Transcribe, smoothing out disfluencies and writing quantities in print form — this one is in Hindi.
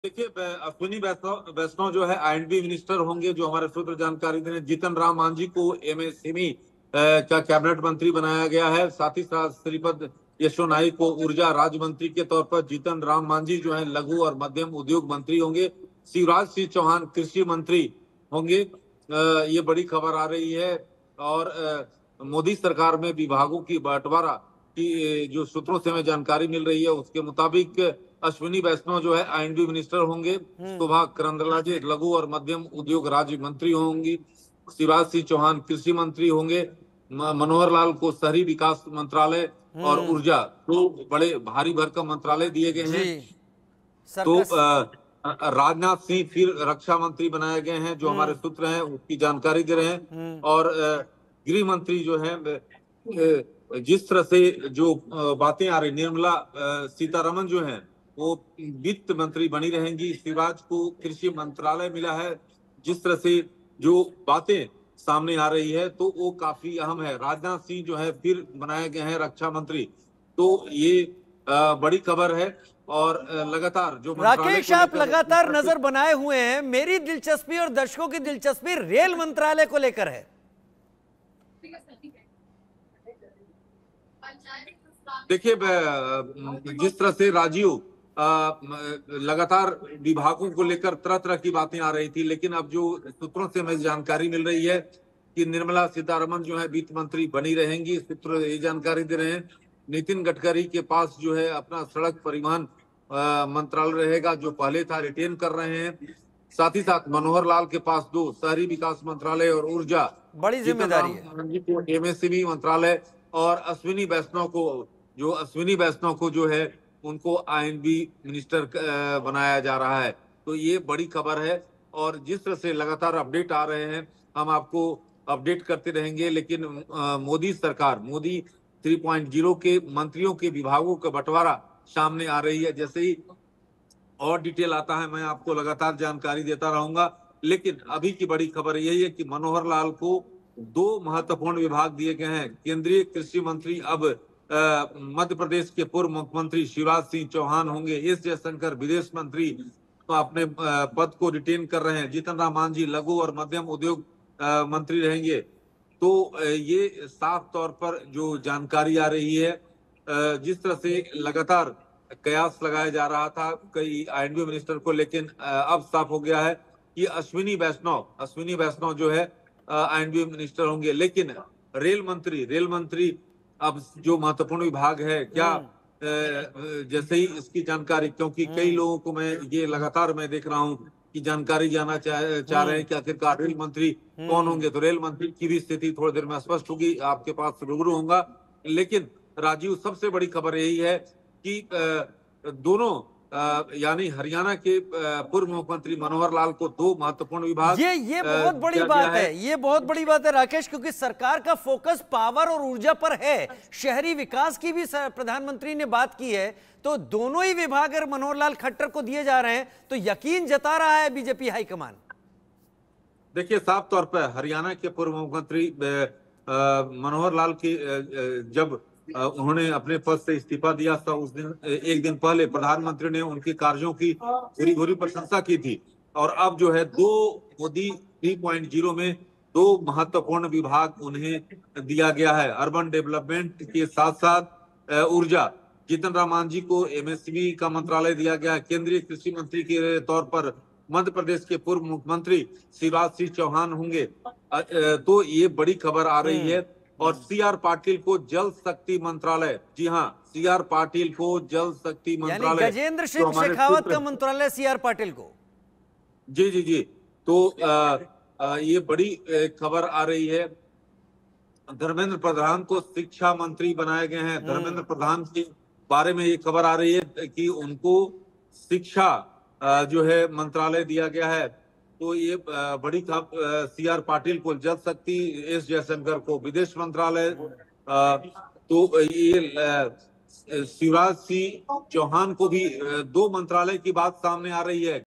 देखिए, अश्विनी वैष्णव वैष्णव जो है आईएनबी मिनिस्टर होंगे, जो हमारे सूत्र जानकारी दे रहे हैं। जीतन राम मांझी को एमएसएमई का कैबिनेट मंत्री बनाया गया है। साथ ही साथ श्रीपद यशो नाइक को ऊर्जा राज्य मंत्री के तौर पर जीतन राम मांझी जो है लघु और मध्यम उद्योग मंत्री होंगे। शिवराज सिंह चौहान कृषि मंत्री होंगे। ये बड़ी खबर आ रही है। और मोदी सरकार में विभागों की बंटवारा की जो सूत्रों से हमें जानकारी मिल रही है, उसके मुताबिक अश्विनी वैष्णव जो है आईएनबी मिनिस्टर होंगे। शोभा करंदलाजे लघु और मध्यम उद्योग राज्य मंत्री होंगी। शिवराज सिंह चौहान कृषि मंत्री होंगे। मनोहर लाल को शहरी विकास मंत्रालय और ऊर्जा, तो बड़े भारी भरकम मंत्रालय दिए गए हैं। तो राजनाथ सिंह फिर रक्षा मंत्री बनाए गए हैं, जो हमारे सूत्र हैं उसकी जानकारी दे रहे हैं। और गृह मंत्री जो है, जिस तरह से जो बातें आ रही, निर्मला सीतारमण जो है वो वित्त मंत्री बनी रहेंगी। शिवराज को कृषि मंत्रालय मिला है। जिस तरह से जो बातें सामने आ रही है, तो वो काफी अहम है। राजनाथ सिंह जो है फिर बनाए गए हैं रक्षा मंत्री। तो ये बड़ी खबर है। और लगातार जो राकेश, आप लगातार नजर बनाए हुए हैं। मेरी दिलचस्पी और दर्शकों की दिलचस्पी रेल मंत्रालय को लेकर है। देखिए, जिस तरह से राजीव लगातार विभागों को लेकर तरह तरह की बातें आ रही थी, लेकिन अब जो सूत्रों से हमें जानकारी मिल रही है कि निर्मला सीतारमण जो है वित्त मंत्री बनी रहेंगी। सूत्र ये जानकारी दे रहे हैं। नितिन गडकरी के पास जो है अपना सड़क परिवहन मंत्रालय रहेगा, जो पहले था, रिटेन कर रहे हैं। साथ ही साथ मनोहर लाल के पास दो शहरी विकास मंत्रालय और ऊर्जा, बड़ी जिम्मेदारी है। एमएसएमई मंत्रालय, और अश्विनी वैष्णव को जो है उनको आईएनबी मिनिस्टर बनाया जा रहा है। तो ये बड़ी खबर है। और जिस तरह से लगातार अपडेट आ रहे हैं, हम आपको अपडेट करते रहेंगे। लेकिन मोदी सरकार, मोदी 3.0 के मंत्रियों के विभागों का बंटवारा सामने आ रही है। जैसे ही और डिटेल आता है, मैं आपको लगातार जानकारी देता रहूंगा। लेकिन अभी की बड़ी खबर यही है कि मनोहर लाल को दो महत्वपूर्ण विभाग दिए गए हैं। केंद्रीय कृषि मंत्री अब मध्य प्रदेश के पूर्व मुख्यमंत्री शिवराज सिंह चौहान होंगे। एस जयशंकर विदेश मंत्री तो अपने पद को रिटेन कर रहे हैं। जीतन राम मांझी लघु और मध्यम उद्योग मंत्री रहेंगे। तो ये साफ तौर पर जो जानकारी आ रही है, जिस तरह से लगातार कयास लगाया जा रहा था कई आईएनबी मिनिस्टर को, लेकिन अब साफ हो गया है कि अश्विनी वैष्णव जो है आईएनबी मिनिस्टर होंगे। लेकिन रेल मंत्री अब जो महत्वपूर्ण विभाग है, क्या जैसे ही इसकी जानकारी, क्योंकि कई लोगों को मैं लगातार देख रहा हूं कि जानकारी जानना चाह रहे हैं कि आखिरकार रेल मंत्री कौन होंगे। तो रेल मंत्री की भी स्थिति थोड़ी देर में स्पष्ट होगी, आपके पास रूबरू होगा। लेकिन राजीव, सबसे बड़ी खबर यही है कि दोनों यानी हरियाणा के पूर्व मुख्यमंत्री मनोहर लाल को दो महत्वपूर्ण विभाग, ये बहुत बड़ी बात है। ये बहुत बड़ी बात है राकेश, क्योंकि सरकार का फोकस पावर और ऊर्जा पर है। शहरी विकास की भी प्रधानमंत्री ने बात की है। तो दोनों ही विभाग अगर मनोहर लाल खट्टर को दिए जा रहे हैं, तो यकीन जता रहा है बीजेपी हाईकमान। देखिए, साफ तौर पर हरियाणा के पूर्व मुख्यमंत्री मनोहर लाल की जब उन्होंने अपने पद से इस्तीफा दिया था, उस दिन एक दिन पहले प्रधानमंत्री ने उनके कार्यों की पूरी पूरी प्रशंसा की थी। और अब जो है मोदी 3.0 में दो महत्वपूर्ण विभाग उन्हें दिया गया है। अर्बन डेवलपमेंट के साथ साथ ऊर्जा, जीतन राम मांझी को एमएसएमई का मंत्रालय दिया गया है। केंद्रीय कृषि मंत्री के तौर पर मध्य प्रदेश के पूर्व मुख्यमंत्री शिवराज सिंह चौहान होंगे। तो ये बड़ी खबर आ रही है। और सीआर पाटिल को जल शक्ति मंत्रालय, जी हाँ, सीआर पाटिल को जल शक्ति मंत्रालय, गजेंद्र सिंह शेखावत का मंत्रालय सीआर पाटिल को। जी। तो ये बड़ी खबर आ रही है। धर्मेंद्र प्रधान को शिक्षा मंत्री बनाए गए हैं। धर्मेंद्र प्रधान के बारे में ये खबर आ रही है कि उनको शिक्षा जो है मंत्रालय दिया गया है। तो ये बड़ी खबर। सीआर पाटिल को जल शक्ति, एस जयशंकर को विदेश मंत्रालय। तो ये शिवराज सिंह चौहान को भी दो मंत्रालय की बात सामने आ रही है।